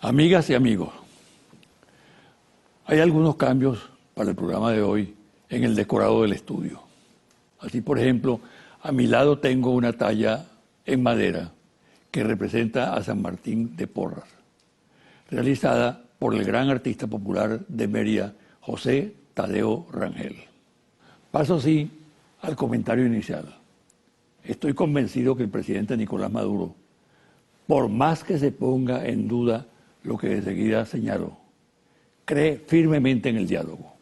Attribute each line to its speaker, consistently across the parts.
Speaker 1: Amigas y amigos, hay algunos cambios para el programa de hoy en el decorado del estudio. Así, por ejemplo, a mi lado tengo una talla en madera que representa a San Martín de Porras, realizada por el gran artista popular de Mérida, José Tadeo Rangel. Paso así al comentario inicial. Estoy convencido que el presidente Nicolás Maduro, por más que se ponga en duda lo que de seguida señaló, cree firmemente en el diálogo,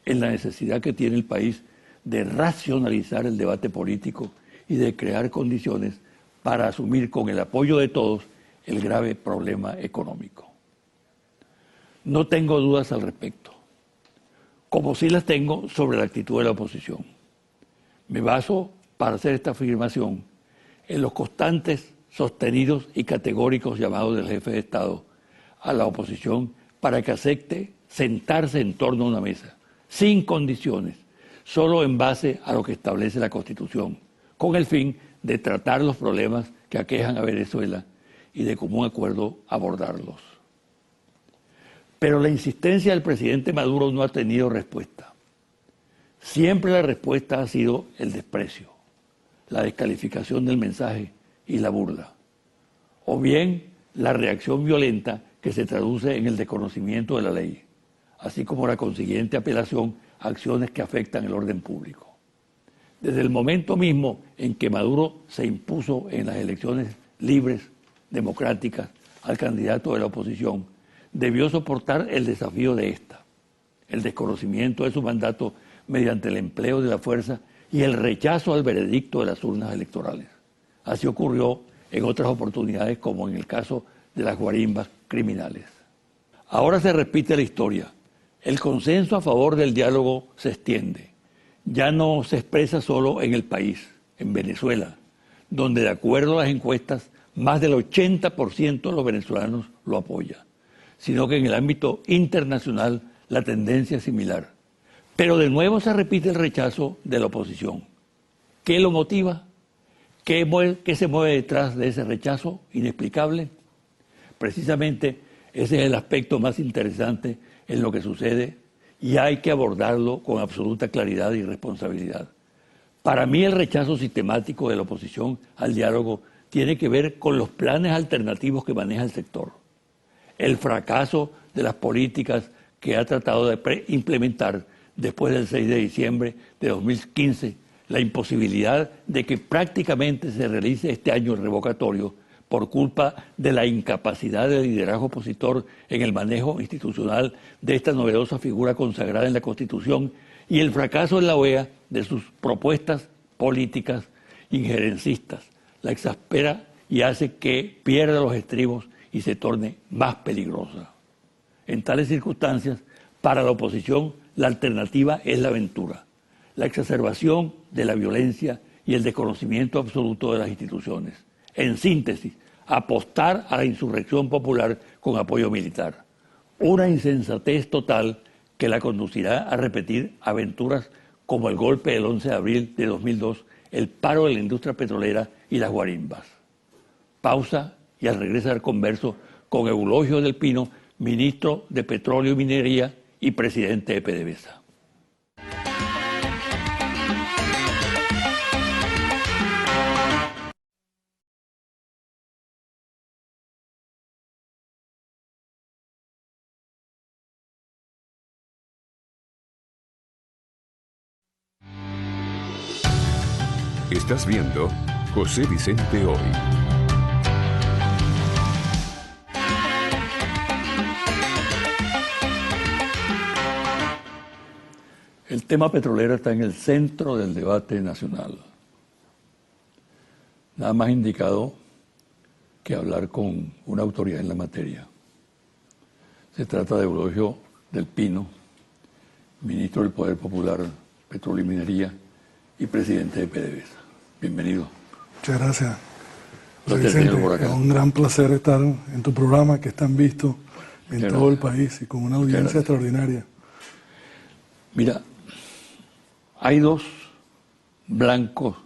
Speaker 1: en la necesidad que tiene el país de racionalizar el debate político y de crear condiciones para asumir con el apoyo de todos el grave problema económico. No tengo dudas al respecto, como sí las tengo sobre la actitud de la oposición. Me baso para hacer esta afirmación en los constantes, sostenidos y categóricos llamados del jefe de Estado a la oposición para que acepte sentarse en torno a una mesa, sin condiciones, solo en base a lo que establece la Constitución, con el fin de tratar los problemas que aquejan a Venezuela y de común acuerdo abordarlos. Pero la insistencia del presidente Maduro no ha tenido respuesta. Siempre la respuesta ha sido el desprecio, la descalificación del mensaje y la burla, o bien la reacción violenta que se traduce en el desconocimiento de la ley, así como la consiguiente apelación a acciones que afectan el orden público. Desde el momento mismo en que Maduro se impuso en las elecciones libres, democráticas, al candidato de la oposición, debió soportar el desafío de esta, el desconocimiento de su mandato mediante el empleo de la fuerza y el rechazo al veredicto de las urnas electorales. Así ocurrió en otras oportunidades, como en el caso de las guarimbas criminales. Ahora se repite la historia. El consenso a favor del diálogo se extiende. Ya no se expresa solo en el país, en Venezuela, donde de acuerdo a las encuestas, más del 80% de los venezolanos lo apoya, sino que en el ámbito internacional la tendencia es similar. Pero de nuevo se repite el rechazo de la oposición. ¿Qué lo motiva? ¿Qué se mueve detrás de ese rechazo inexplicable? Precisamente ese es el aspecto más interesante en lo que sucede y hay que abordarlo con absoluta claridad y responsabilidad. Para mí el rechazo sistemático de la oposición al diálogo tiene que ver con los planes alternativos que maneja el sector, el fracaso de las políticas que ha tratado de implementar después del 6 de diciembre de 2015, la imposibilidad de que prácticamente se realice este año el revocatorio por culpa de la incapacidad del liderazgo opositor en el manejo institucional de esta novedosa figura consagrada en la Constitución y el fracaso en la OEA de sus propuestas políticas injerencistas. La exaspera y hace que pierda los estribos y se torne más peligrosa. En tales circunstancias, para la oposición, la alternativa es la aventura, la exacerbación de la violencia y el desconocimiento absoluto de las instituciones. En síntesis, apostar a la insurrección popular con apoyo militar. Una insensatez total que la conducirá a repetir aventuras como el golpe del 11 de abril de 2002, el paro de la industria petrolera y las guarimbas. Pausa y al regresar converso con Eulogio del Pino, ministro de Petróleo y Minería y presidente de PDVSA.
Speaker 2: Estás viendo José Vicente Hoy.
Speaker 1: El tema petrolero está en el centro del debate nacional. Nada más indicado que hablar con una autoridad en la materia. Se trata de Eulogio del Pino, ministro del Poder Popular, Petróleo y Minería y presidente de PDVSA. Bienvenido.
Speaker 3: Muchas gracias. Vicente, es un gran placer estar en tu programa, que es tan visto en todo el país y con una audiencia extraordinaria.
Speaker 1: Mira, hay dos blancos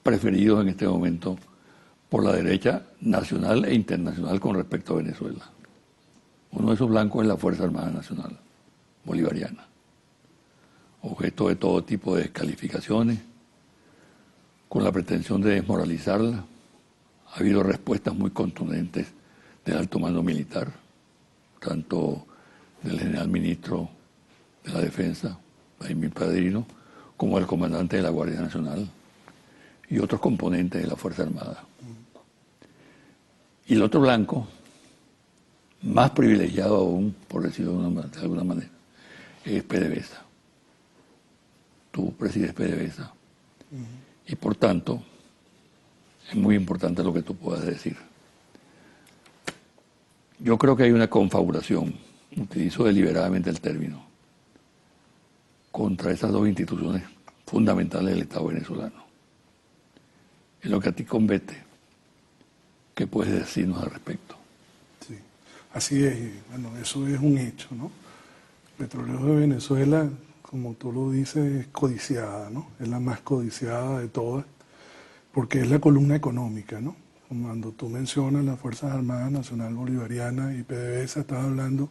Speaker 1: preferidos en este momento por la derecha nacional e internacional con respecto a Venezuela. Uno de esos blancos es la Fuerza Armada Nacional Bolivariana, objeto de todo tipo de descalificaciones, con la pretensión de desmoralizarla. Ha habido respuestas muy contundentes del alto mando militar, tanto del general ministro de la Defensa, Vladimir Padrino, como del comandante de la Guardia Nacional y otros componentes de la Fuerza Armada. Y el otro blanco, más privilegiado aún, por decirlo de alguna manera, es PDVSA. Tú presides PDVSA. Y por tanto, es muy importante lo que tú puedas decir. Yo creo que hay una confabulación, utilizo deliberadamente el término, contra esas dos instituciones fundamentales del Estado venezolano. En lo que a ti compete, ¿qué puedes decirnos al respecto?
Speaker 3: Sí, así es. Bueno, eso es un hecho, ¿no? Petróleos de Venezuela, como tú lo dices, es codiciada, ¿no? Es la más codiciada de todas, porque es la columna económica, ¿no? Cuando tú mencionas las Fuerzas Armadas Nacional Bolivariana y PDVSA, estás hablando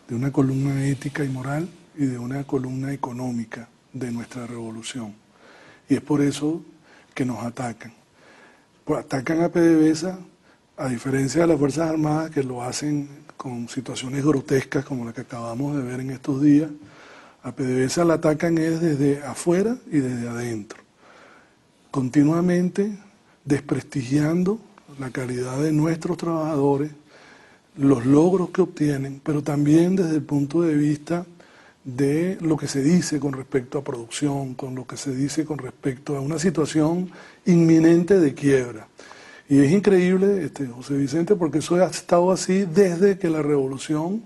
Speaker 3: de una columna ética y moral y de una columna económica de nuestra revolución. Y es por eso que nos atacan. Pues atacan a PDVSA, a diferencia de las Fuerzas Armadas, que lo hacen con situaciones grotescas como la que acabamos de ver en estos días. A PDVSA la atacan es desde afuera y desde adentro, continuamente desprestigiando la calidad de nuestros trabajadores, los logros que obtienen, pero también desde el punto de vista de lo que se dice con respecto a producción, con lo que se dice con respecto a una situación inminente de quiebra. Y es increíble, José Vicente, porque eso ha estado así desde que la revolución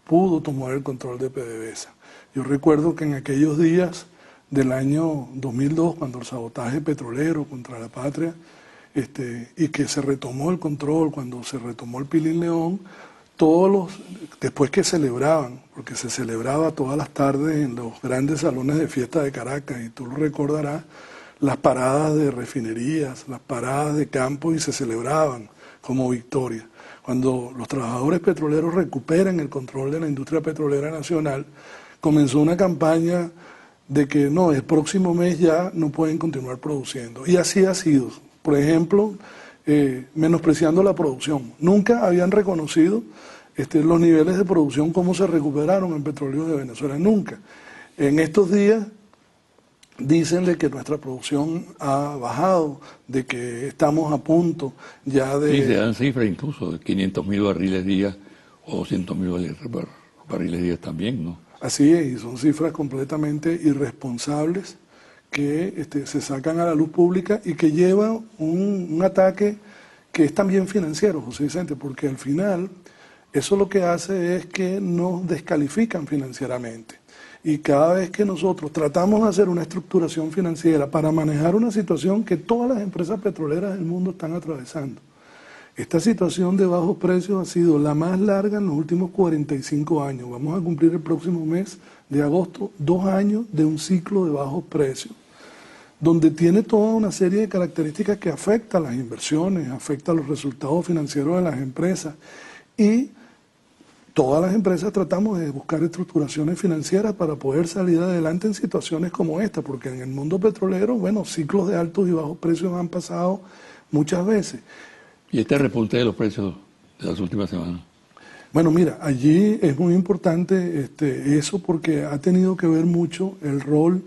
Speaker 3: pudo tomar el control de PDVSA. Yo recuerdo que en aquellos días del año 2002, cuando el sabotaje petrolero contra la patria, y que se retomó el control, cuando se retomó el Pilín León, después que celebraban, porque se celebraba todas las tardes en los grandes salones de fiesta de Caracas, y tú lo recordarás, las paradas de refinerías, las paradas de campo, y se celebraban como victoria. Cuando los trabajadores petroleros recuperan el control de la industria petrolera nacional, comenzó una campaña de que no, el próximo mes ya no pueden continuar produciendo. Y así ha sido. Por ejemplo, menospreciando la producción. Nunca habían reconocido los niveles de producción, cómo se recuperaron en Petróleos de Venezuela. Nunca. En estos días dicen que nuestra producción ha bajado, de que estamos a punto ya de...
Speaker 1: Sí, se dan cifras incluso de 500.000 barriles día o 200.000 barriles día también, ¿no?
Speaker 3: Así es, y son cifras completamente irresponsables que se sacan a la luz pública y que llevan un ataque que es también financiero, José Vicente, porque al final eso lo que hace es que nos descalifican financieramente. Y cada vez que nosotros tratamos de hacer una estructuración financiera para manejar una situación que todas las empresas petroleras del mundo están atravesando, esta situación de bajos precios ha sido la más larga en los últimos 45 años. Vamos a cumplir el próximo mes de agosto 2 años de un ciclo de bajos precios, donde tiene toda una serie de características que afectan las inversiones, afectan los resultados financieros de las empresas. Y todas las empresas tratamos de buscar estructuraciones financieras para poder salir adelante en situaciones como esta, porque en el mundo petrolero, bueno, ciclos de altos y bajos precios han pasado muchas veces.
Speaker 1: ¿Y este repunte de los precios de las últimas semanas?
Speaker 3: Bueno, mira, allí es muy importante eso, porque ha tenido que ver mucho el rol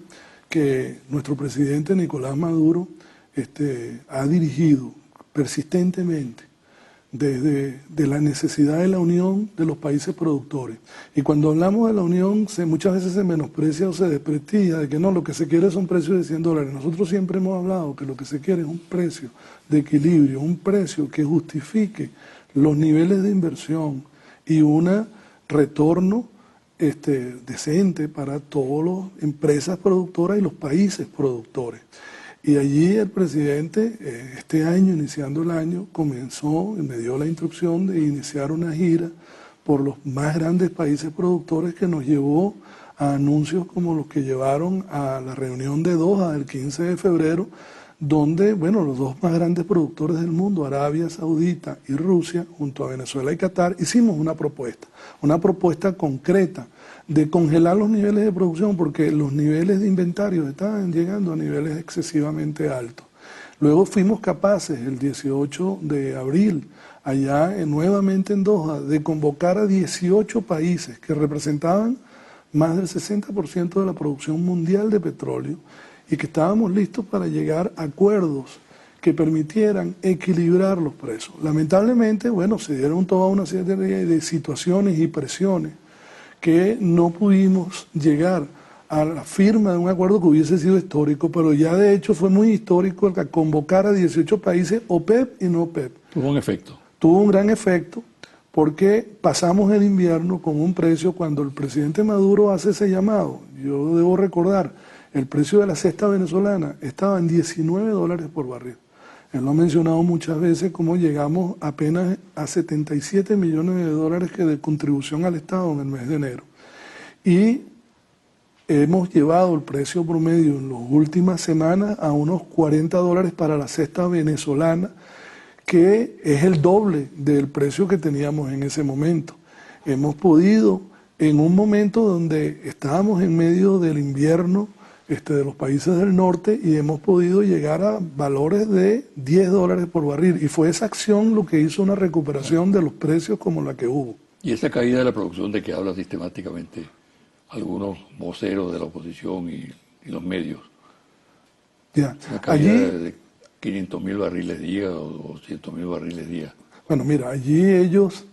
Speaker 3: que nuestro presidente Nicolás Maduro ha dirigido persistentemente desde la necesidad de la unión de los países productores. Y cuando hablamos de la unión, muchas veces se menosprecia o se desprestigia de que no, lo que se quiere es un precio de $100. Nosotros siempre hemos hablado que lo que se quiere es un precio de equilibrio, un precio que justifique los niveles de inversión y un retorno decente para todas las empresas productoras y los países productores. Y allí el presidente, este año, iniciando el año, comenzó y me dio la instrucción de iniciar una gira por los más grandes países productores que nos llevó a anuncios como los que llevaron a la reunión de Doha del 15 de febrero, donde, bueno, los dos más grandes productores del mundo, Arabia Saudita y Rusia, junto a Venezuela y Qatar, hicimos una propuesta concreta de congelar los niveles de producción porque los niveles de inventarios estaban llegando a niveles excesivamente altos. Luego fuimos capaces, el 18 de abril, allá nuevamente en Doha, de convocar a 18 países que representaban más del 60% de la producción mundial de petróleo y que estábamos listos para llegar a acuerdos que permitieran equilibrar los precios. Lamentablemente, bueno, se dieron toda una serie de situaciones y presiones que no pudimos llegar a la firma de un acuerdo que hubiese sido histórico, pero ya de hecho fue muy histórico el que convocara a 18 países, OPEP y no OPEP.
Speaker 1: Tuvo un efecto.
Speaker 3: Tuvo un gran efecto porque pasamos el invierno con un precio, cuando el presidente Maduro hace ese llamado, yo debo recordar, el precio de la cesta venezolana estaba en $19 por barril. Él lo ha mencionado muchas veces, como llegamos apenas a 77 millones de dólares que de contribución al Estado en el mes de enero. Y hemos llevado el precio promedio en las últimas semanas a unos $40 para la cesta venezolana, que es el doble del precio que teníamos en ese momento. Hemos podido, en un momento donde estábamos en medio del invierno de los países del norte, y hemos podido llegar a valores de $10 por barril. Y fue esa acción lo que hizo una recuperación de los precios como la que hubo.
Speaker 1: Y esa caída de la producción de que habla sistemáticamente algunos voceros de la oposición y los medios.
Speaker 3: Ya.
Speaker 1: Una caída de 500.000 barriles día o 200.000 barriles día.
Speaker 3: Bueno, mira, allí ellos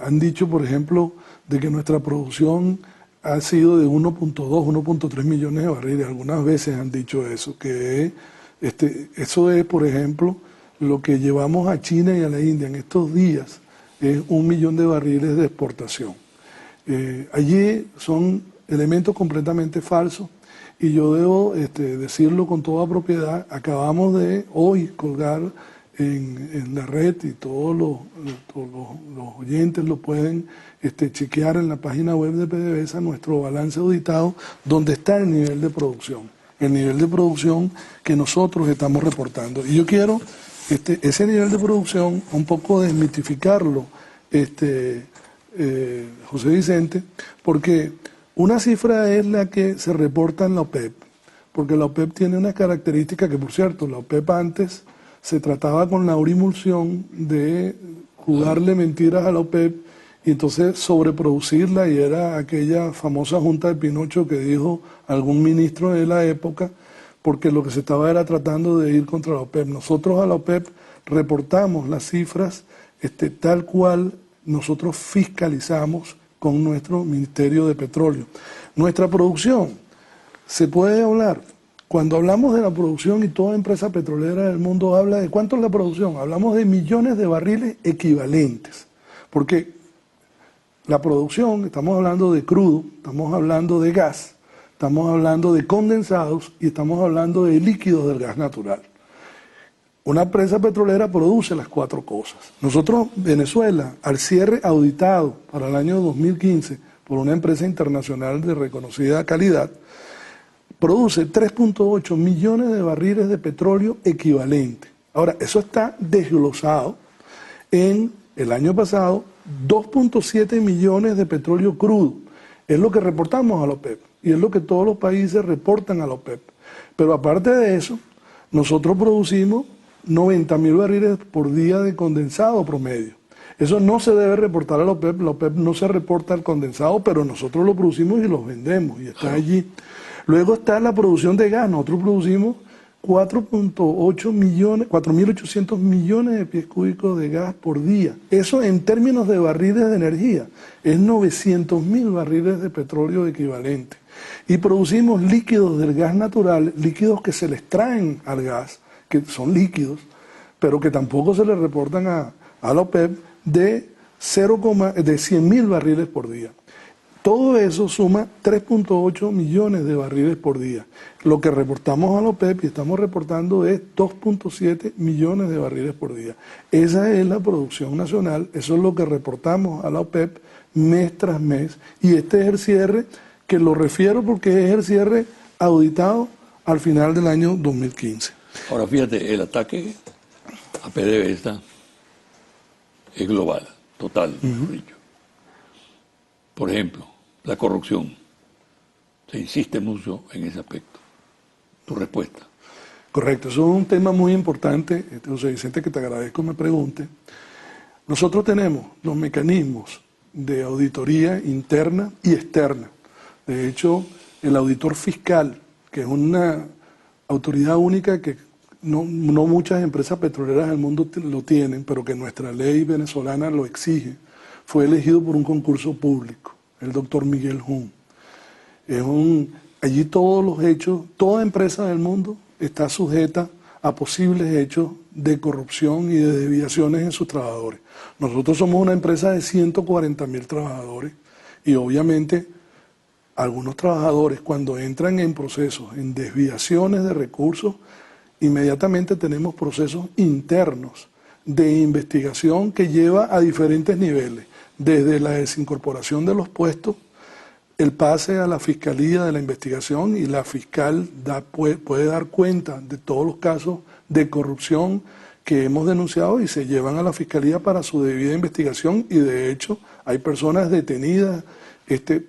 Speaker 3: han dicho, por ejemplo, de que nuestra producción ha sido de 1.2, 1.3 millones de barriles. Algunas veces han dicho eso, que eso es, por ejemplo, lo que llevamos a China y a la India en estos días, es 1 millón de barriles de exportación. Allí son elementos completamente falsos, y yo debo decirlo con toda propiedad. Acabamos de hoy colgar en la red, y todos los oyentes lo pueden chequear en la página web de PDVSA, nuestro balance auditado, donde está el nivel de producción que nosotros estamos reportando. Y yo quiero ese nivel de producción un poco desmitificarlo, José Vicente, porque una cifra es la que se reporta en la OPEP, porque la OPEP tiene una característica que, por cierto, la OPEP antes se trataba con la Laurimulsión de jugarle mentiras a la OPEP y entonces sobreproducirla, y era aquella famosa junta de Pinocho que dijo algún ministro de la época, porque lo que se estaba era tratando de ir contra la OPEP. Nosotros a la OPEP reportamos las cifras tal cual nosotros fiscalizamos con nuestro Ministerio de Petróleo. Nuestra producción, se puede hablar, cuando hablamos de la producción, y toda empresa petrolera del mundo habla de cuánto es la producción, hablamos de millones de barriles equivalentes, porque la producción, estamos hablando de crudo, estamos hablando de gas, estamos hablando de condensados y estamos hablando de líquidos del gas natural. Una empresa petrolera produce las cuatro cosas. Nosotros, Venezuela, al cierre auditado para el año 2015 por una empresa internacional de reconocida calidad, produce 3.8 millones de barriles de petróleo equivalente. Ahora, eso está desglosado en el año pasado, 2.7 millones de petróleo crudo. Es lo que reportamos a la OPEP y es lo que todos los países reportan a la OPEP. Pero aparte de eso, nosotros producimos 90.000 barriles por día de condensado promedio. Eso no se debe reportar a la OPEP no se reporta el condensado, pero nosotros lo producimos y lo vendemos, y está allí. Luego está la producción de gas. Nosotros producimos 4.800 millones de pies cúbicos de gas por día. Eso en términos de barriles de energía es 900.000 barriles de petróleo equivalente. Y producimos líquidos del gas natural, líquidos que se les traen al gas, que son líquidos, pero que tampoco se les reportan a la OPEP, de 100.000 barriles por día. Todo eso suma 3.8 millones de barriles por día. Lo que reportamos a la OPEP y estamos reportando es 2.7 millones de barriles por día. Esa es la producción nacional, eso es lo que reportamos a la OPEP mes tras mes. Y este es el cierre, que lo refiero porque es el cierre auditado al final del año 2015.
Speaker 1: Ahora fíjate, el ataque a PDVSA es global, total, mejor dicho. Por ejemplo, la corrupción. Se insiste mucho en ese aspecto. Tu respuesta.
Speaker 3: Correcto, eso es un tema muy importante, José Vicente, que te agradezco me pregunte. Nosotros tenemos los mecanismos de auditoría interna y externa. De hecho, el auditor fiscal, que es una autoridad única que no muchas empresas petroleras del mundo lo tienen, pero que nuestra ley venezolana lo exige, fue elegido por un concurso público, el doctor Miguel Jun. Allí todos los hechos, toda empresa del mundo está sujeta a posibles hechos de corrupción y de desviaciones en sus trabajadores. Nosotros somos una empresa de 140.000 trabajadores y obviamente algunos trabajadores cuando entran en procesos, en desviaciones de recursos, inmediatamente tenemos procesos internos de investigación que lleva a diferentes niveles, desde la desincorporación de los puestos, el pase a la fiscalía de la investigación y la fiscal puede dar cuenta de todos los casos de corrupción que hemos denunciado y se llevan a la fiscalía para su debida investigación y de hecho hay personas detenidas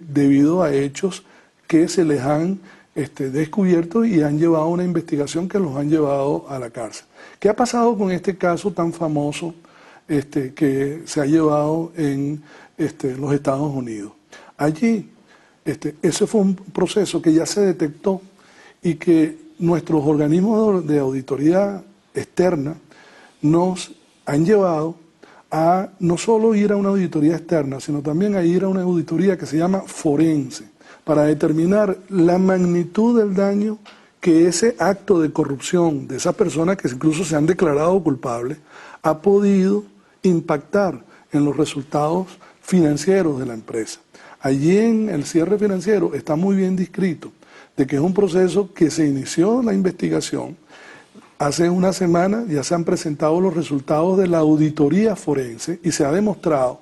Speaker 3: debido a hechos que se les han descubierto y han llevado a una investigación que los han llevado a la cárcel. ¿Qué ha pasado con este caso tan famoso que se ha llevado en los Estados Unidos? Allí ese fue un proceso que ya se detectó y que nuestros organismos de auditoría externa nos han llevado a no solo ir a una auditoría externa, sino también a ir a una auditoría que se llama forense, para determinar la magnitud del daño que ese acto de corrupción de esas personas que incluso se han declarado culpables ha podido impactar en los resultados financieros de la empresa. Allí en el cierre financiero está muy bien descrito de que es un proceso que se inició la investigación. Hace una semana ya se han presentado los resultados de la auditoría forense y se ha demostrado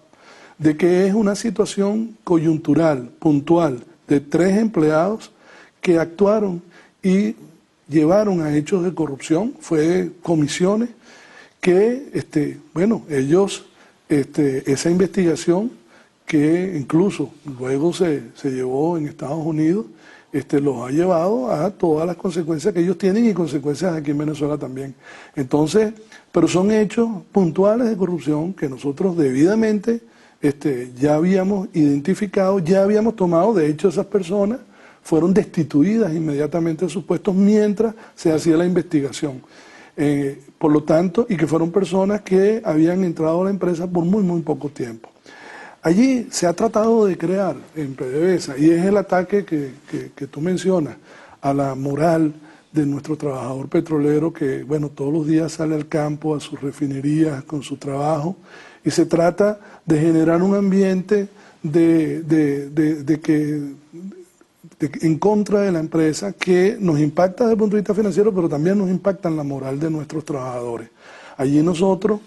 Speaker 3: de que es una situación coyuntural, puntual, de 3 empleados que actuaron y llevaron a hechos de corrupción, fue comisiones que, ellos, esa investigación que incluso luego se llevó en Estados Unidos, los ha llevado a todas las consecuencias que ellos tienen y consecuencias aquí en Venezuela también. Entonces, pero son hechos puntuales de corrupción que nosotros debidamente ya habíamos identificado, ya habíamos tomado, de hecho esas personas fueron destituidas inmediatamente de sus puestos mientras se hacía la investigación. Por lo tanto, y que fueron personas que habían entrado a la empresa por muy, muy poco tiempo. Allí se ha tratado de crear en PDVSA, y es el ataque que tú mencionas, a la moral de nuestro trabajador petrolero que, todos los días sale al campo, a sus refinerías, con su trabajo, y se trata de generar un ambiente en contra de la empresa que nos impacta desde el punto de vista financiero, pero también nos impacta en la moral de nuestros trabajadores. Allí nosotros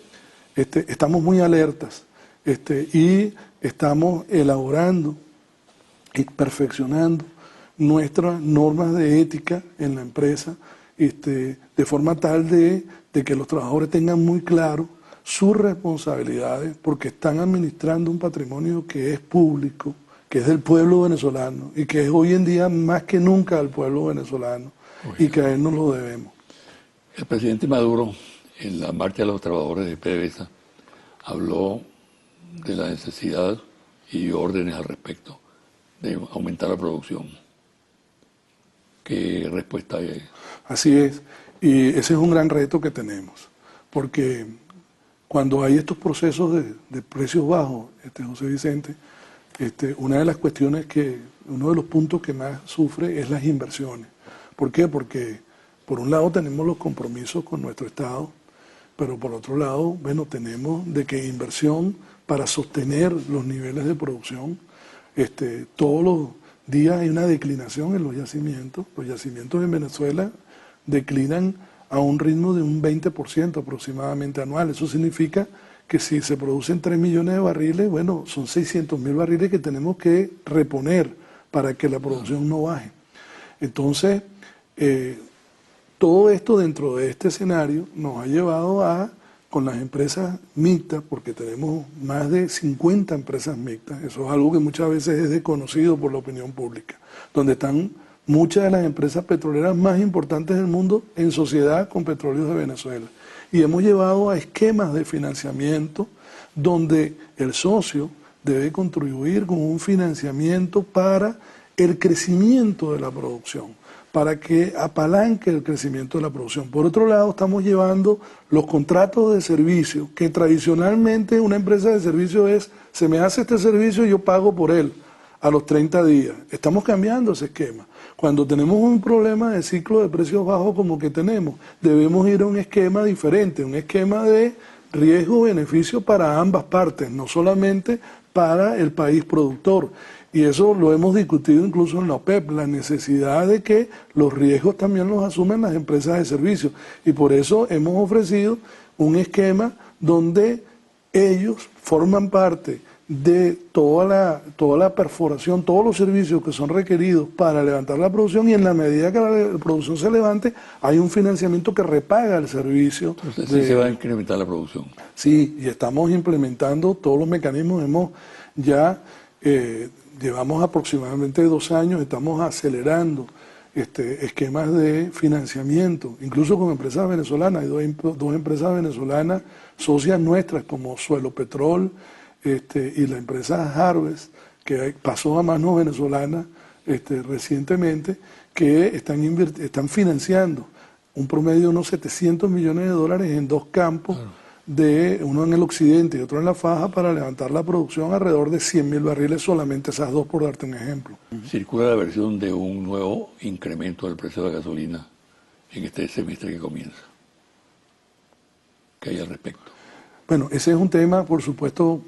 Speaker 3: estamos muy alertas. Y estamos elaborando y perfeccionando nuestras normas de ética en la empresa, de forma tal de que los trabajadores tengan muy claro sus responsabilidades, porque están administrando un patrimonio que es público, que es del pueblo venezolano y que es hoy en día más que nunca del pueblo venezolano y que a él nos lo debemos.
Speaker 1: El presidente Maduro, en la marcha de los trabajadores de PDVSA, habló de la necesidad y órdenes al respecto de aumentar la producción. ¿Qué respuesta hay ahí?
Speaker 3: Así es, y ese es un gran reto que tenemos, porque cuando hay estos procesos de precios bajos, José Vicente, una de las cuestiones uno de los puntos que más sufre es las inversiones. ¿Por qué? Porque por un lado tenemos los compromisos con nuestro Estado, pero por otro lado, tenemos de que inversión para sostener los niveles de producción, todos los días hay una declinación en los yacimientos. Los yacimientos en Venezuela declinan a un ritmo de un 20% aproximadamente anual. Eso significa que si se producen 3 millones de barriles, son 600.000 barriles que tenemos que reponer para que la producción no baje. Entonces, todo esto dentro de este escenario nos ha llevado a, con las empresas mixtas, porque tenemos más de 50 empresas mixtas, eso es algo que muchas veces es desconocido por la opinión pública, donde están muchas de las empresas petroleras más importantes del mundo en sociedad con Petróleos de Venezuela. Y hemos llevado a esquemas de financiamiento donde el socio debe contribuir con un financiamiento para el crecimiento de la producción, para que apalanque el crecimiento de la producción. Por otro lado, estamos llevando los contratos de servicio, que tradicionalmente una empresa de servicio es, se me hace este servicio y yo pago por él a los 30 días. Estamos cambiando ese esquema. Cuando tenemos un problema de ciclo de precios bajos como que tenemos, debemos ir a un esquema diferente, un esquema de riesgo-beneficio para ambas partes, no solamente para el país productor. Y eso lo hemos discutido incluso en la OPEP, la necesidad de que los riesgos también los asumen las empresas de servicios. Y por eso hemos ofrecido un esquema donde ellos forman parte de toda la perforación, todos los servicios que son requeridos para levantar la producción, y en la medida que la producción se levante, hay un financiamiento que repaga el servicio.
Speaker 1: Entonces sí se va a incrementar la producción.
Speaker 3: Sí, y estamos implementando todos los mecanismos, llevamos aproximadamente 2 años, estamos acelerando esquemas de financiamiento, incluso con empresas venezolanas. Hay dos empresas venezolanas, socias nuestras, como Suelo Petrol, y la empresa Harvest, que pasó a manos venezolanas recientemente, que están financiando un promedio de unos $700 millones en 2 campos, uno en el occidente y otro en la faja, para levantar la producción alrededor de 100.000 barriles, solamente esas dos, por darte un ejemplo.
Speaker 1: Circula la versión de un nuevo incremento del precio de la gasolina en este semestre que comienza. ¿Qué hay al respecto?
Speaker 3: Bueno, ese es un tema, por supuesto,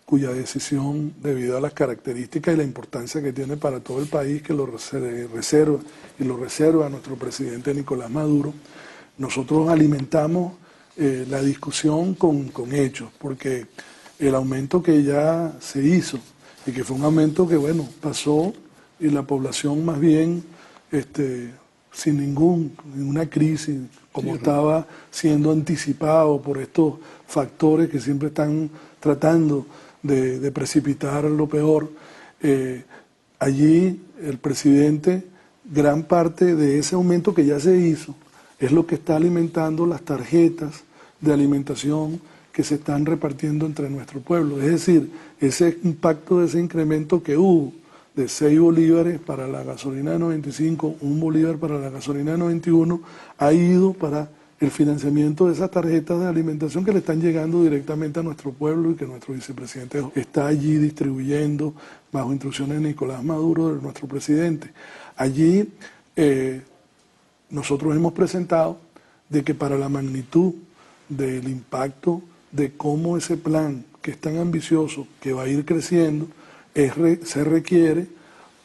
Speaker 3: cuya decisión, debido a las características y la importancia que tiene para todo el país, que lo reserva a nuestro presidente Nicolás Maduro, nosotros alimentamos la discusión con hechos, porque el aumento que ya se hizo, y que fue un aumento que, bueno, pasó, y la población más bien sin ninguna crisis, como estaba siendo anticipado por estos factores que siempre están tratando de precipitar lo peor. Allí el presidente, gran parte de ese aumento que ya se hizo, es lo que está alimentando las tarjetas de alimentación que se están repartiendo entre nuestro pueblo. Es decir, ese impacto de ese incremento que hubo de 6 bolívares para la gasolina de 95, 1 bolívar para la gasolina de 91, ha ido para el financiamiento de esas tarjetas de alimentación que le están llegando directamente a nuestro pueblo, y que nuestro vicepresidente está allí distribuyendo bajo instrucciones de Nicolás Maduro, de nuestro presidente. Allí nosotros hemos presentado de que para la magnitud del impacto de cómo ese plan, que es tan ambicioso, que va a ir creciendo, se requiere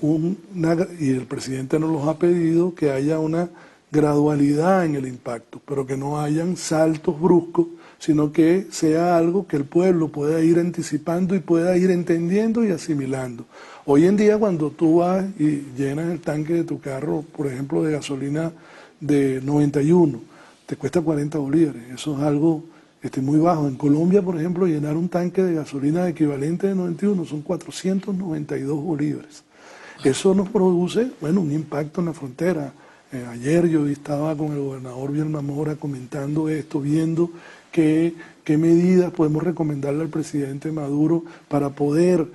Speaker 3: y el presidente nos los ha pedido, que haya una gradualidad en el impacto, pero que no hayan saltos bruscos, sino que sea algo que el pueblo pueda ir anticipando y pueda ir entendiendo y asimilando. Hoy en día, cuando tú vas y llenas el tanque de tu carro, por ejemplo, de gasolina de 91, te cuesta 40 bolívares. Eso es algo muy bajo. En Colombia, por ejemplo, llenar un tanque de gasolina equivalente de 91 son 492 bolívares. Eso nos produce, bueno, un impacto en la frontera. Ayer yo estaba con el gobernador Vilma Mora comentando esto, viendo qué medidas podemos recomendarle al presidente Maduro para poder.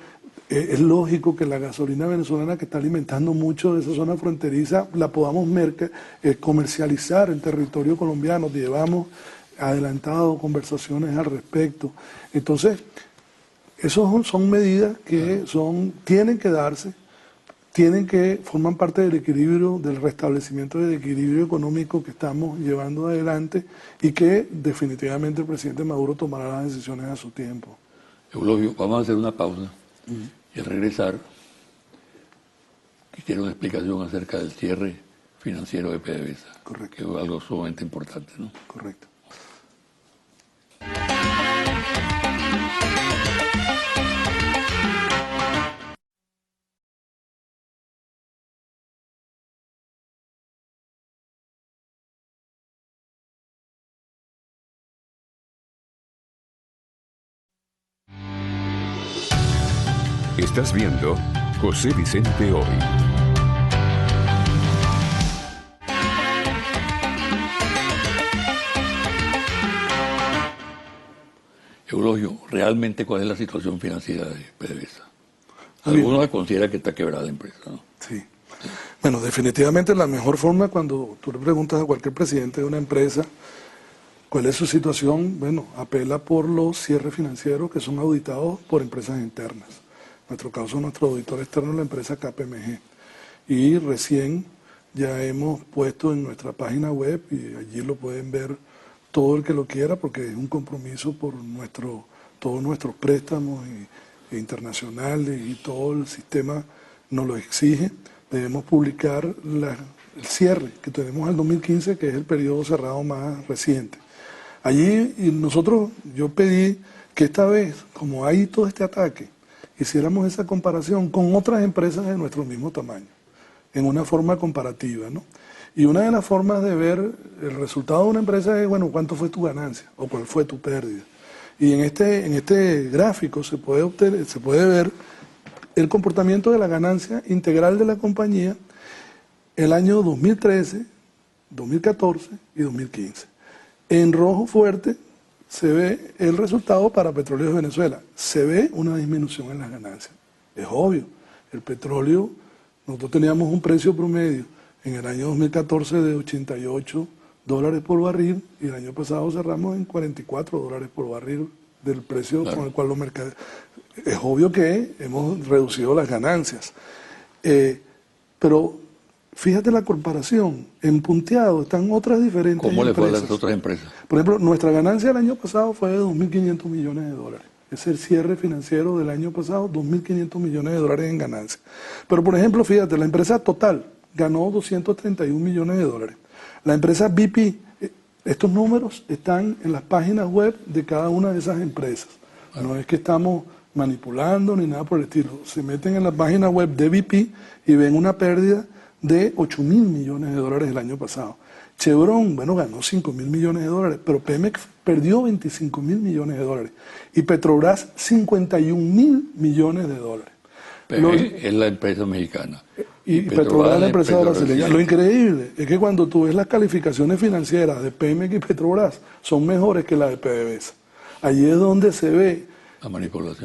Speaker 3: Es lógico que la gasolina venezolana, que está alimentando mucho de esa zona fronteriza, la podamos comercializar en territorio colombiano. Llevamos adelantado conversaciones al respecto. Entonces, esas son medidas que tienen que darse, forman parte del equilibrio, del restablecimiento del equilibrio económico que estamos llevando adelante, y que definitivamente el presidente Maduro tomará las decisiones a su tiempo.
Speaker 1: Eulogio, vamos a hacer una pausa. Y al regresar, quisiera una explicación acerca del cierre financiero de PDVSA.
Speaker 3: Correcto.
Speaker 1: Que es algo sumamente importante, ¿no?
Speaker 3: Correcto.
Speaker 2: Estás viendo José Vicente Hoy.
Speaker 1: Eulogio, ¿realmente cuál es la situación financiera de PDVSA? Algunos consideran que está quebrada la empresa, ¿no?
Speaker 3: Sí. Bueno, definitivamente la mejor forma cuando tú le preguntas a cualquier presidente de una empresa cuál es su situación, bueno, apela por los cierres financieros que son auditados por empresas internas. En nuestro caso, nuestro auditor externo es la empresa KPMG. Y recién ya hemos puesto en nuestra página web, y allí lo pueden ver todo el que lo quiera, porque es un compromiso por todos nuestros préstamos internacionales y todo el sistema nos lo exige. Debemos publicar el cierre que tenemos al 2015, que es el periodo cerrado más reciente. Allí yo pedí que esta vez, como hay todo este ataque, hiciéramos esa comparación con otras empresas de nuestro mismo tamaño, en una forma comparativa, ¿no? Y una de las formas de ver el resultado de una empresa es, bueno, cuánto fue tu ganancia o cuál fue tu pérdida. Y en este gráfico se puede ver el comportamiento de la ganancia integral de la compañía el año 2013, 2014 y 2015. En rojo fuerte se ve el resultado para Petróleos Venezuela. Se ve una disminución en las ganancias. Es obvio, el petróleo, nosotros teníamos un precio promedio en el año 2014 de $88 por barril y el año pasado cerramos en $44 por barril del precio con el cual los mercados... Es obvio que hemos reducido las ganancias, pero fíjate la comparación, en punteado están otras diferentes
Speaker 1: empresas. ¿Cómo le fue a las otras empresas?
Speaker 3: Por ejemplo, nuestra ganancia el año pasado fue de $2.500 millones. Es el cierre financiero del año pasado, $2.500 millones en ganancia. Pero por ejemplo, fíjate, la empresa Total ganó $231 millones. La empresa BP, estos números están en las páginas web de cada una de esas empresas. No es que estamos manipulando ni nada por el estilo. Se meten en la página web de BP y ven una pérdida de $8.000 millones el año pasado. Chevron, bueno, ganó $5.000 millones, pero Pemex perdió $25.000 millones y Petrobras $51.000 millones.
Speaker 1: Pemex es la empresa mexicana.
Speaker 3: Y Petrobras es la empresa brasileña. Lo increíble es que cuando tú ves las calificaciones financieras de Pemex y Petrobras son mejores que las de PDVSA. Allí es donde se ve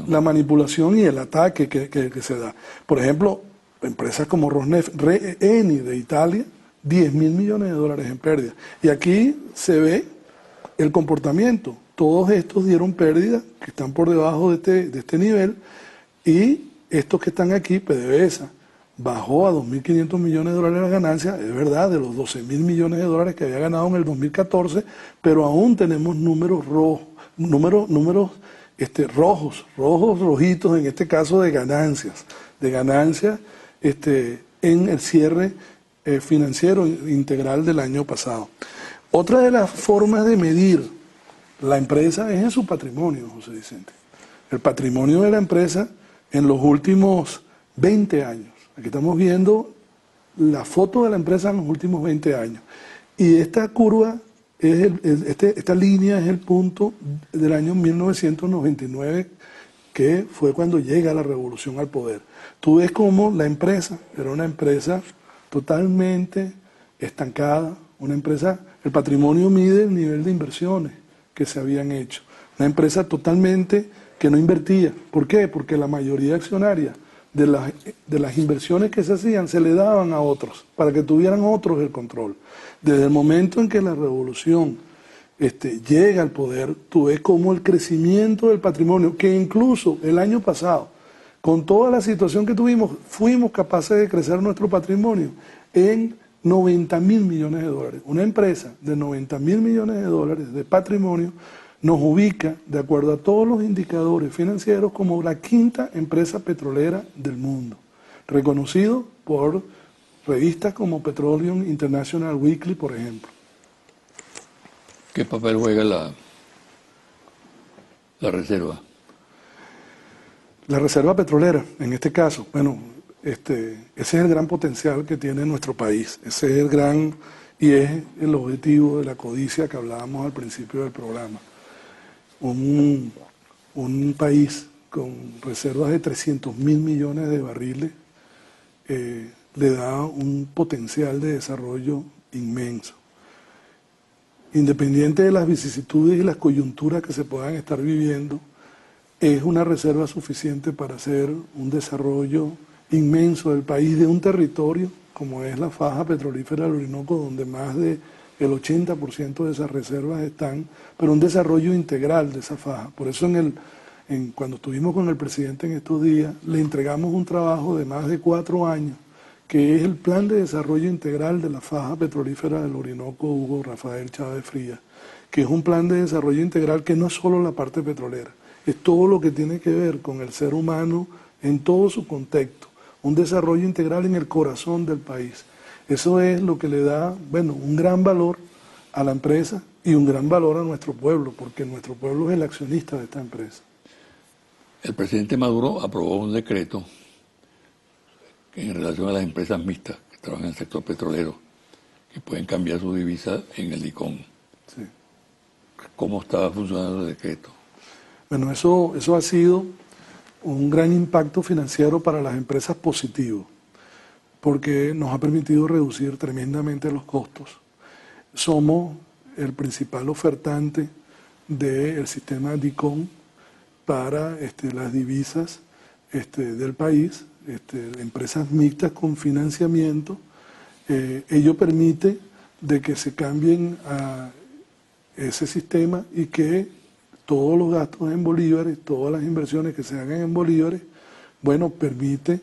Speaker 3: la manipulación y el ataque que se da. Por ejemplo, empresas como Rosneft, Eni de Italia, $10.000 millones en pérdida. Y aquí se ve el comportamiento. Todos estos dieron pérdidas que están por debajo de este nivel y estos que están aquí, PDVSA, bajó a $2.500 millones la ganancia, es verdad, de los $12.000 millones que había ganado en el 2014, pero aún tenemos números rojos, rojitos en este caso de ganancias en el cierre financiero integral del año pasado. Otra de las formas de medir la empresa es en su patrimonio, José Vicente. El patrimonio de la empresa en los últimos 20 años. Aquí estamos viendo la foto de la empresa en los últimos 20 años. Y esta curva, esta línea es el punto del año 1999, que fue cuando llega la revolución al poder. Tú ves cómo la empresa era una empresa totalmente estancada, una empresa, el patrimonio mide el nivel de inversiones que se habían hecho. Una empresa totalmente que no invertía. ¿Por qué? Porque la mayoría accionaria de las inversiones que se hacían se le daban a otros, para que tuvieran otros el control. Desde el momento en que la revolución llega al poder, tú ves cómo el crecimiento del patrimonio, que incluso el año pasado, con toda la situación que tuvimos, fuimos capaces de crecer nuestro patrimonio en $90.000 millones. Una empresa de $90.000 millones de patrimonio nos ubica, de acuerdo a todos los indicadores financieros, como la quinta empresa petrolera del mundo, reconocido por revistas como Petroleum International Weekly, por ejemplo.
Speaker 1: ¿Qué papel juega la reserva?
Speaker 3: La reserva petrolera, en este caso, bueno, ese es el gran potencial que tiene nuestro país, ese es el gran, y es el objetivo de la codicia que hablábamos al principio del programa. Un país con reservas de 300.000 millones de barriles, le da un potencial de desarrollo inmenso. Independiente de las vicisitudes y las coyunturas que se puedan estar viviendo, es una reserva suficiente para hacer un desarrollo inmenso del país, de un territorio como es la faja petrolífera del Orinoco, donde más del 80% de esas reservas están, pero un desarrollo integral de esa faja. Por eso cuando estuvimos con el presidente en estos días, le entregamos un trabajo de más de 4 años, que es el Plan de Desarrollo Integral de la Faja Petrolífera del Orinoco Hugo Rafael Chávez Frías, que es un plan de desarrollo integral que no es solo la parte petrolera, es todo lo que tiene que ver con el ser humano en todo su contexto, un desarrollo integral en el corazón del país. Eso es lo que le da, bueno, un gran valor a la empresa y un gran valor a nuestro pueblo, porque nuestro pueblo es el accionista de esta empresa.
Speaker 1: El presidente Maduro aprobó un decreto en relación a las empresas mixtas que trabajan en el sector petrolero, que pueden cambiar su divisa en el ICON.
Speaker 3: Sí.
Speaker 1: ¿Cómo estaba funcionando el decreto?
Speaker 3: Bueno, eso ha sido un gran impacto financiero para las empresas positivo, porque nos ha permitido reducir tremendamente los costos. Somos el principal ofertante del sistema DICOM para las divisas del país, empresas mixtas con financiamiento. Ello permite de que se cambien a ese sistema y que todos los gastos en bolívares, todas las inversiones que se hagan en bolívares, bueno, permite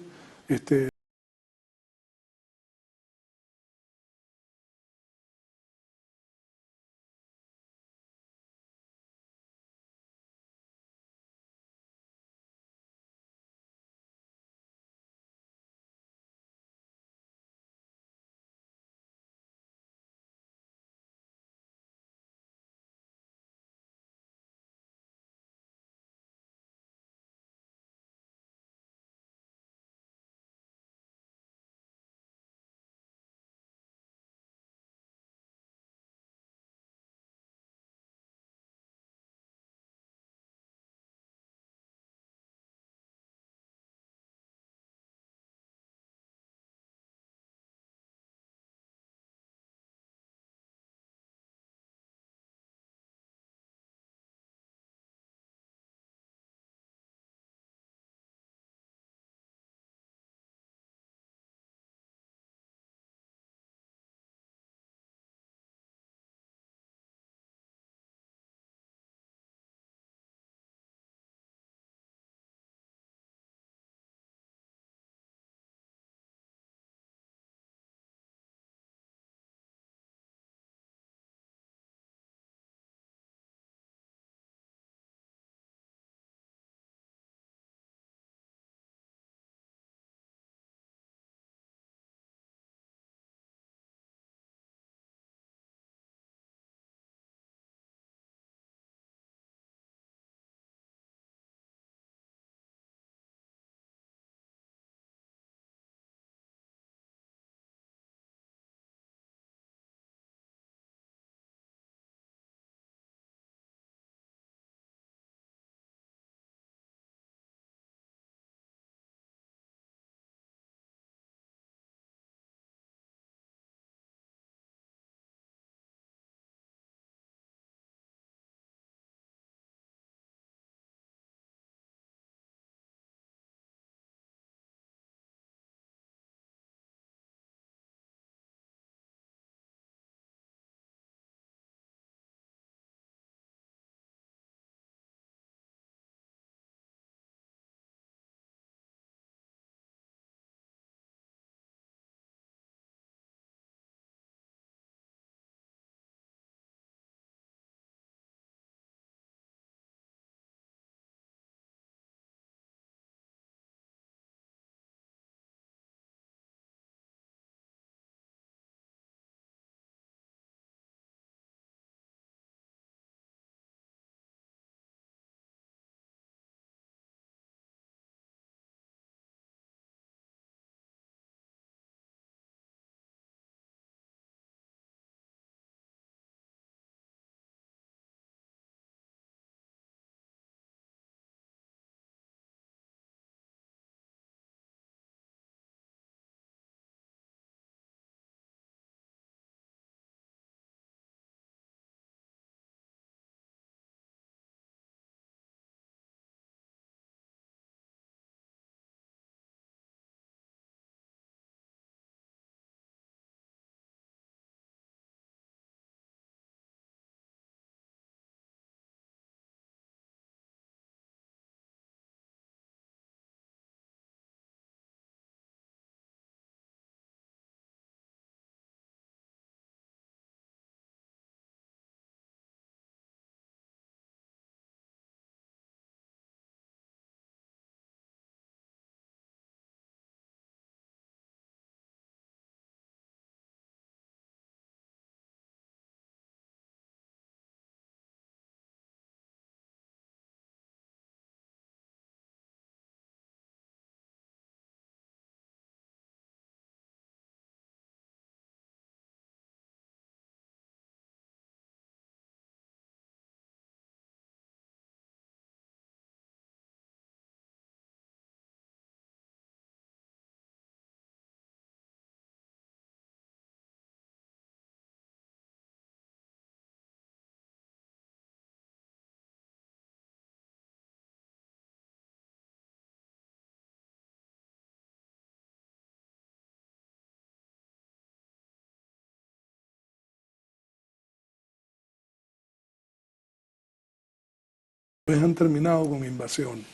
Speaker 3: han terminado con invasiones.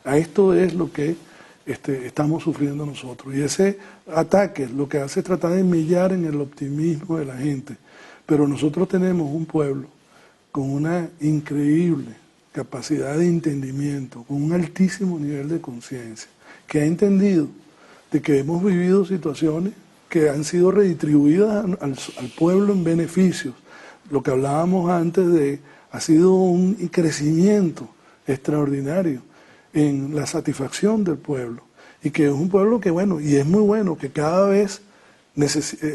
Speaker 3: A esto es lo que estamos sufriendo nosotros. Y ese ataque lo que hace es tratar de millar en el optimismo de la gente. Pero nosotros tenemos un pueblo con una increíble capacidad de entendimiento, con un altísimo nivel de conciencia, que ha entendido de que hemos vivido situaciones que han sido redistribuidas al pueblo en beneficios. Lo que hablábamos antes ha sido un crecimiento extraordinario en la satisfacción del pueblo, y que es un pueblo que, bueno, y es muy bueno, que cada vez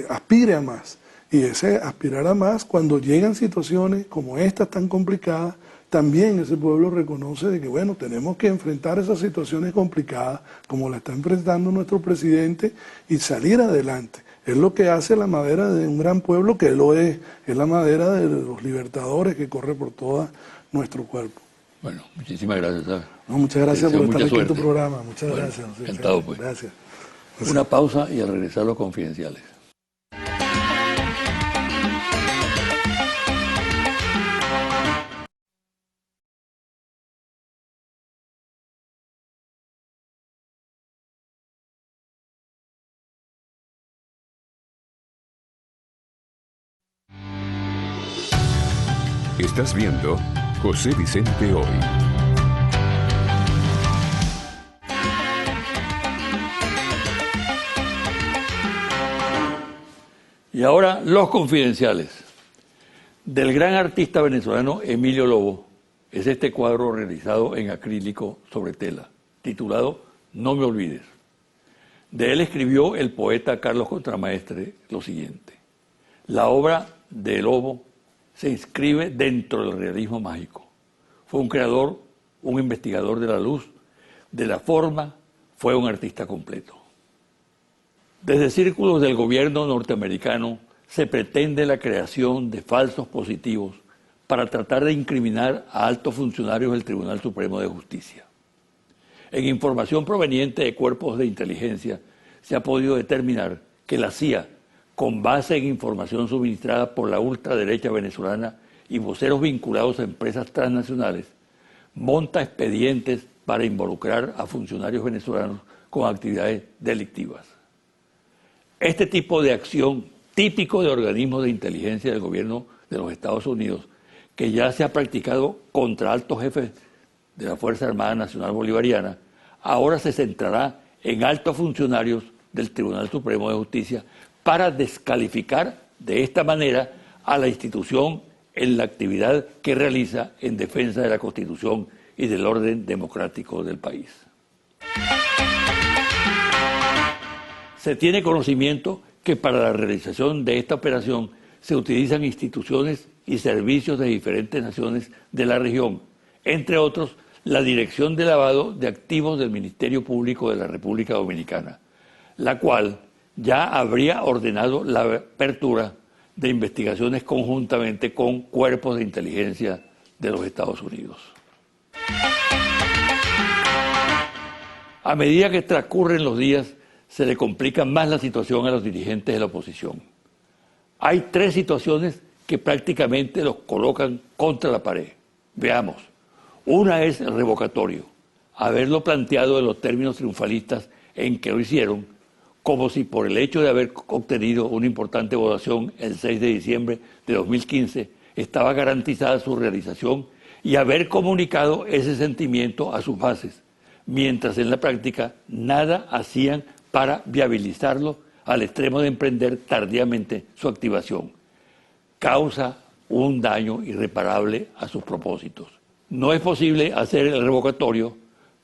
Speaker 3: aspire a más, y ese aspirar a más, cuando llegan situaciones como estas tan complicadas, también ese pueblo reconoce de que, bueno, tenemos que enfrentar esas situaciones complicadas, como la está enfrentando nuestro presidente, y salir adelante. Es lo que hace la madera de un gran pueblo, que lo es la madera de los libertadores que corre por todo nuestro cuerpo.
Speaker 1: Bueno, muchísimas gracias, ¿sabes?
Speaker 3: No, muchas gracias por estar aquí en tu
Speaker 1: suerte.
Speaker 3: programa. Muchas gracias.
Speaker 1: Encantado, pues.
Speaker 3: Gracias.
Speaker 1: Una pausa y al regresar los confidenciales.
Speaker 2: Estás viendo José Vicente Hoy.
Speaker 1: Y ahora los confidenciales. Del gran artista venezolano Emilio Lobo es este cuadro realizado en acrílico sobre tela, titulado No me olvides. De él escribió el poeta Carlos Contramaestre lo siguiente: la obra de Lobo se inscribe dentro del realismo mágico. Fue un creador, un investigador de la luz, de la forma, fue un artista completo. Desde círculos del gobierno norteamericano se pretende la creación de falsos positivos para tratar de incriminar a altos funcionarios del Tribunal Supremo de Justicia. En información proveniente de cuerpos de inteligencia se ha podido determinar que la CIA, con base en información suministrada por la ultraderecha venezolana y voceros vinculados a empresas transnacionales, monta expedientes para involucrar a funcionarios venezolanos con actividades delictivas. Este tipo de acción, típico de organismos de inteligencia del gobierno de los Estados Unidos, que ya se ha practicado contra altos jefes de la Fuerza Armada Nacional Bolivariana, ahora se centrará en altos funcionarios del Tribunal Supremo de Justicia para descalificar de esta manera a la institución en la actividad que realiza en defensa de la Constitución y del orden democrático del país. Se tiene conocimiento que para la realización de esta operación se utilizan instituciones y servicios de diferentes naciones de la región, entre otros la Dirección de Lavado de Activos del Ministerio Público de la República Dominicana, la cual ya habría ordenado la apertura de investigaciones conjuntamente con cuerpos de inteligencia de los Estados Unidos. A medida que transcurren los días, se le complica más la situación a los dirigentes de la oposición. Hay tres situaciones que prácticamente los colocan contra la pared. Veamos. Una es el revocatorio. Haberlo planteado en los términos triunfalistas en que lo hicieron, como si por el hecho de haber obtenido una importante votación el 6 de diciembre de 2015 estaba garantizada su realización, y haber comunicado ese sentimiento a sus bases, mientras en la práctica nada hacían para viabilizarlo al extremo de emprender tardíamente su activación. Causa un daño irreparable a sus propósitos. No es posible hacer el revocatorio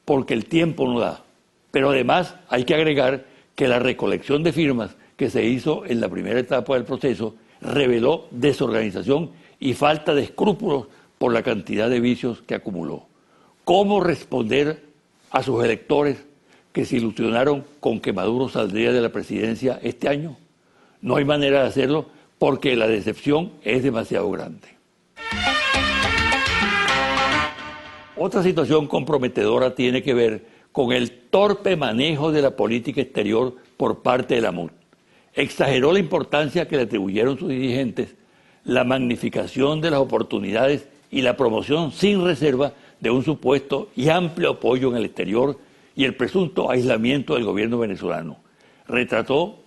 Speaker 1: porque el tiempo no da, pero además hay que agregar que la recolección de firmas que se hizo en la primera etapa del proceso reveló desorganización y falta de escrúpulos por la cantidad de vicios que acumuló. ¿Cómo responder a sus electores que se ilusionaron con que Maduro saldría de la presidencia este año? No hay manera de hacerlo porque la decepción es demasiado grande. Otra situación comprometedora tiene que ver con el torpe manejo de la política exterior por parte de la MUD. Exageró la importancia que le atribuyeron sus dirigentes, la magnificación de las oportunidades y la promoción sin reserva de un supuesto y amplio apoyo en el exterior y el presunto aislamiento del gobierno venezolano. Retrató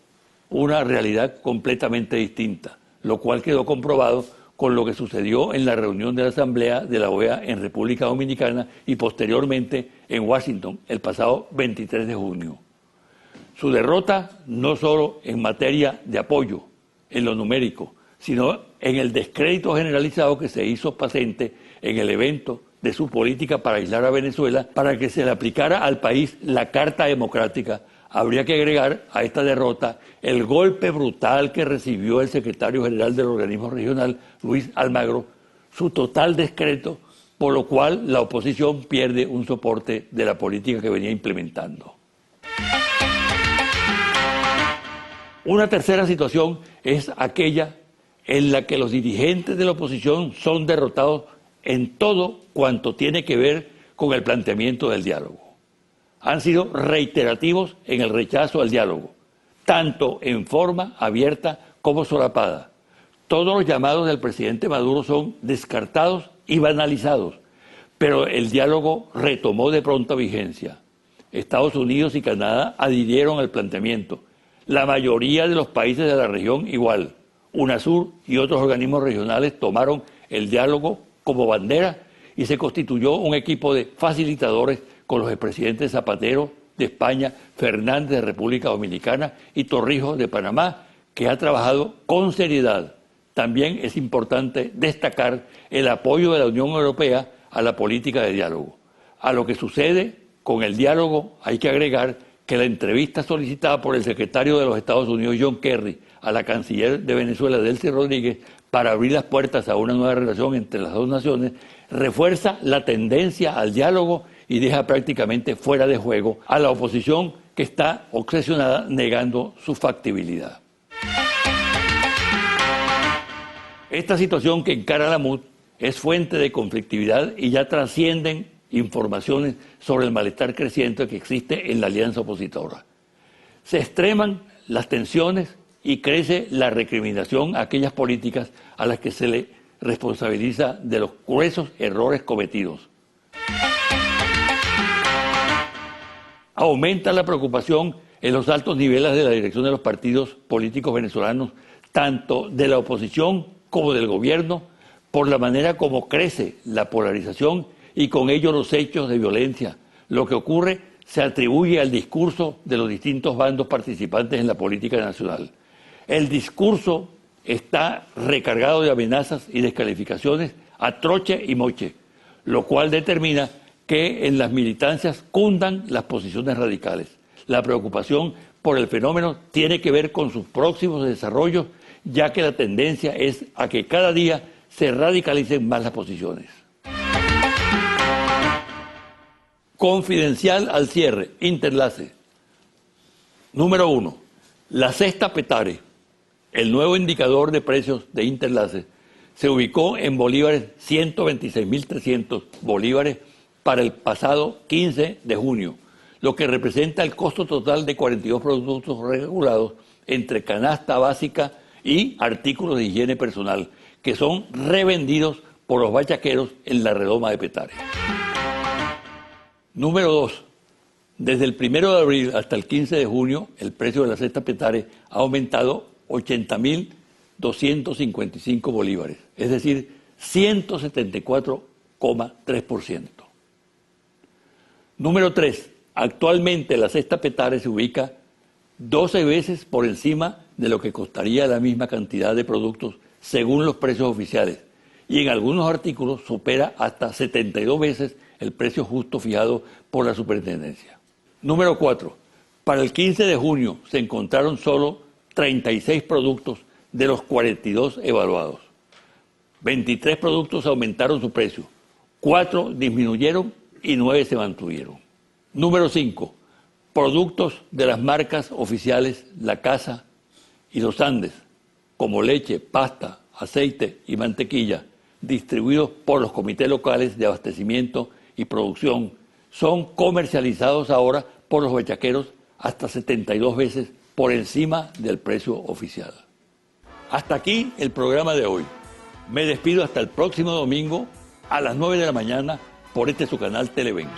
Speaker 1: una realidad completamente distinta, lo cual quedó comprobado con lo que sucedió en la reunión de la Asamblea de la OEA en República Dominicana y posteriormente en Washington el pasado 23 de junio. Su derrota no solo en materia de apoyo, en lo numérico, sino en el descrédito generalizado que se hizo patente en el evento de su política para aislar a Venezuela, para que se le aplicara al país la Carta Democrática. Habría que agregar a esta derrota el golpe brutal que recibió el secretario general del organismo regional, Luis Almagro, su total descrédito, por lo cual la oposición pierde un soporte de la política que venía implementando. Una tercera situación es aquella en la que los dirigentes de la oposición son derrotados en todo cuanto tiene que ver con el planteamiento del diálogo. Han sido reiterativos en el rechazo al diálogo, tanto en forma abierta como solapada. Todos los llamados del presidente Maduro son descartados y banalizados, pero el diálogo retomó de pronta vigencia. Estados Unidos y Canadá adhirieron al planteamiento. La mayoría de los países de la región igual. UNASUR y otros organismos regionales tomaron el diálogo como bandera y se constituyó un equipo de facilitadores con los expresidentes Zapatero de España, Fernández de República Dominicana y Torrijos de Panamá, que ha trabajado con seriedad. También es importante destacar el apoyo de la Unión Europea a la política de diálogo. A lo que sucede con el diálogo hay que agregar que la entrevista solicitada por el secretario de los Estados Unidos, John Kerry, a la canciller de Venezuela, Delcy Rodríguez, para abrir las puertas a una nueva relación entre las dos naciones, refuerza la tendencia al diálogo y deja prácticamente fuera de juego a la oposición que está obsesionada negando su factibilidad. Esta situación que encara la MUD es fuente de conflictividad y ya trascienden informaciones sobre el malestar creciente que existe en la alianza opositora. Se extreman las tensiones y crece la recriminación a aquellas políticas a las que se le responsabiliza de los gruesos errores cometidos. Aumenta la preocupación en los altos niveles de la dirección de los partidos políticos venezolanos, tanto de la oposición como del gobierno, por la manera como crece la polarización y con ello los hechos de violencia. Lo que ocurre se atribuye al discurso de los distintos bandos participantes en la política nacional. El discurso está recargado de amenazas y descalificaciones a troche y moche, lo cual determina que en las militancias cundan las posiciones radicales. La preocupación por el fenómeno tiene que ver con sus próximos desarrollos, ya que la tendencia es a que cada día se radicalicen más las posiciones. Confidencial al cierre, Interlace. Número 1. La cesta Petare, el nuevo indicador de precios de Interlace, se ubicó en bolívares 126.300 bolívares para el pasado 15 de junio, lo que representa el costo total de 42 productos regulados entre canasta básica y artículos de higiene personal, que son revendidos por los bachaqueros en la redoma de Petare. Número 2. Desde el 1 de abril hasta el 15 de junio, el precio de la cesta Petare ha aumentado 80.255 bolívares, es decir, 174,3%. Número 3. Actualmente la cesta Petare se ubica 12 veces por encima de lo que costaría la misma cantidad de productos según los precios oficiales, y en algunos artículos supera hasta 72 veces el precio justo fijado por la superintendencia. Número 4. Para el 15 de junio se encontraron solo 36 productos de los 42 evaluados. 23 productos aumentaron su precio, 4 disminuyeron y 9 se mantuvieron. Número 5. Productos de las marcas oficiales La Casa y Los Andes, como leche, pasta, aceite y mantequilla, distribuidos por los comités locales de abastecimiento y producción, son comercializados ahora por los bechaqueros hasta 72 veces por encima del precio oficial. Hasta aquí el programa de hoy. Me despido hasta el próximo domingo a las 9 de la mañana por este su canal Televen.